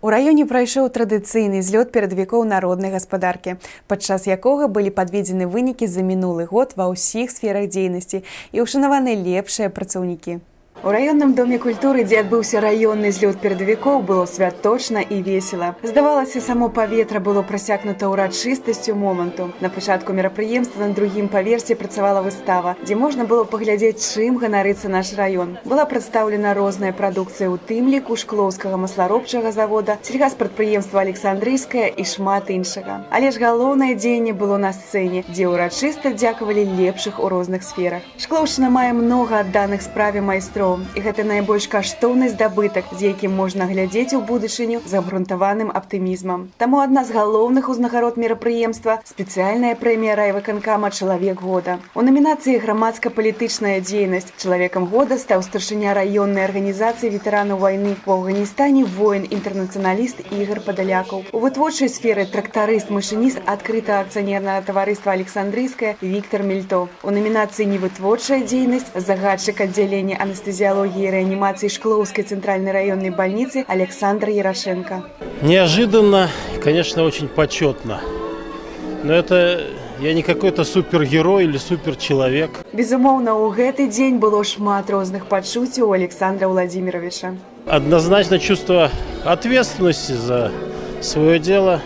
У раёне прайшоў традыцыйны злёт перадавікоў народнай гаспадаркі, падчас якога былі падведзены вынікі за мінулы год ва ўсіх сферах дзейнасці і ўшанаваны лепшыя працаўнікі. У раённым доме культуры, дзе адбыўся раённы злёт перадавікоў, было святочна і весела. Здавалася, само паветра было прасякнута ўрачыстасцю моманту. На пачатку мерапрыемства на другім паверсе працавала выстава, дзе можна было паглядзець, чым ганарыцца наш раён. Была прадстаўлена розная прадукцыя, у тым ліку шклоўскага масларобчага завода, сельгаспрадпрыемства Александрыйскае і шмат іншага. Але ж галоўнае дзеянне было на сцэне, дзе ўрачыста дзякавалі лепшых у розных сферах. Шклоўшчына мае многа адданых справе майстроў. І гэта найбольш каштоўны здабытак, з якім можна глядзець у будучыню з абгрунтаваным аптымізмам. Таму адна з галоўных узнагарод мерапрыемства – спецыяльная прэмія райвыканкама «Чалавек года». У намінацыі «Грамадска-палітычная дзейнасць» чалавекам года стаў старшыня раённай арганізацыі ветэранаў вайны ў Афганістане воін-інтэрнацыяналіст Ігор Падалякаў. У вытворчай сферы трактарыст-машыніст адкрытага акцыянернага таварыства «Александрыйскае» Віктор Мельто. У намінацыі «Невытворчая дзейнасць» загадчык аддзялення анестезіялогіі и реанимации Шкловской центральной районной больницы Александр Ярошенко. Неожиданно, конечно, очень почетно. Но это я не какой-то супергерой или суперчеловек. Безумоўна, у гэты дзень было шмат розных пачуццяў у Александра Владимировича. Однозначно чувство ответственности за свое дело,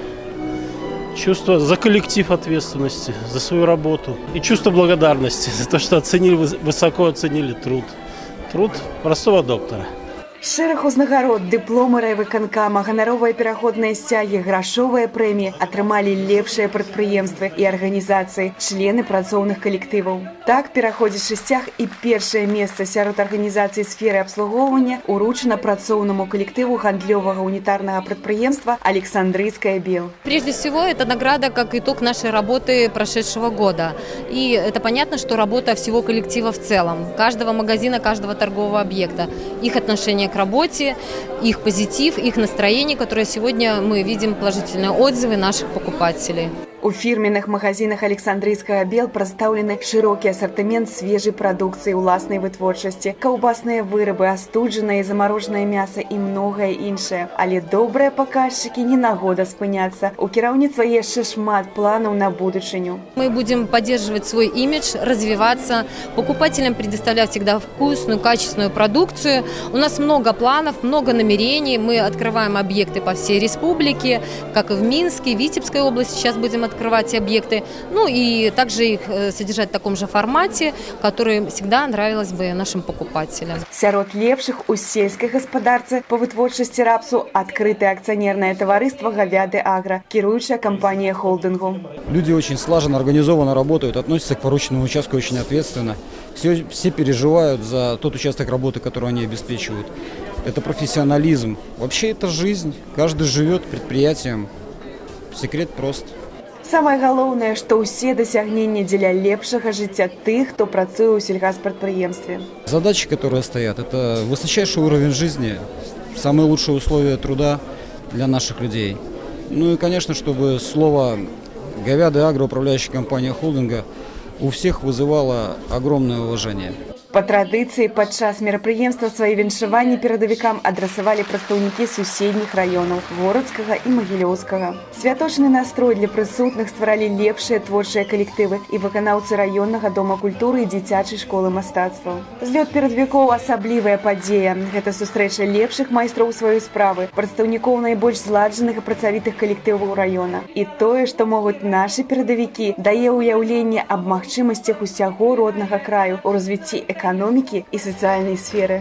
чувство за коллектив ответственности, за свою работу и чувство благодарности за то, что высоко оценили труд простого доктора. Шэраг узнагарод, дыпломы райвыканкама, ганаровыя пераходныя сцягі, грашовыя прэміі атрымалі лепшыя прадпрыемствы і арганізацыі, члены працоўных калектываў. Так, пераходзячы сцяг і першае месца сярод арганізацый сферы абслугоўвання уручана працоўнаму калектыву гандлёвага унітарнага прадпрыемства «Александрыйская Бел». Прежде всего, это награда как итог нашей работы прошедшего года. И это понятно, что работа всего коллектива в целом, каждого магазина, каждого торгового объекта, их отношение к работе, их позитив, их настроение, которое сегодня мы видим положительные отзывы наших покупателей. У фірменных магазинах Александрыйскага Бел прадстаўлены шырокі асартымент свежай прадукцыі ўласнай вытворчасці, каўбасныя вырабы, астуджанае і замарожанае мяса і многае іншае. Але добрыя паказчыкі не нагода спыняцца. У кіраўніцтва яшчэ шмат планаў на будучыню. Мы будем поддерживать свой имидж, развиваться, покупателям предоставлять всегда вкусную, качественную продукцию. У нас много планов, много намерений. Мы открываем объекты по всей республике, как и в Минске, в Витебской области. Сейчас будем открывать объекты, ну и также их содержать в таком же формате, который всегда нравилось бы нашим покупателям. Сярод лепшых у сельскай гаспадарцы по вытворчасці рапсу адкрытае акцыянернае таварыства «Говяды Агро», кіруючая компания холдингу. Люди очень слаженно, организованно работают, относятся к порученному участку очень ответственно. Все переживают за тот участок работы, который они обеспечивают. Это профессионализм. Вообще это жизнь. Каждый живет предприятием. Секрет прост. Самае галоўнае, што ўсе дасягненні дзеля лепшага жыцця тых, хто працуе ў сельгаспрадпрыемстве. Задачи, которые стоят, это высочайший уровень жизни, самые лучшие условия труда для наших людей. Ну и, конечно, чтобы слово «Говяды Агро», управляющая компания холдинга, у всех вызывало огромное уважение. Па традыцыі, падчас мерапрыемства свае віншаванні перадавікам адрасавалі прадстаўнікі суседніх раёнаў Горацкага і Магілёўскага. Святочны настрой для прысутных стваралі лепшыя творчыя калектывы і выканаўцы раённага дома культуры і дзіцячай школы мастацтваў. Злёт перадавікоў – асаблівая падзея. Гэта сустрэча лепшых майстроў сваёй справы, прадстаўнікоў найбольш зладжаных і працавітых калектываў раёна. І тое, што могуць нашы перадавікі, дае ўяўленне аб магчымасцях усяго роднага краю ў развіцці эканомікі і сацыяльнай сферы.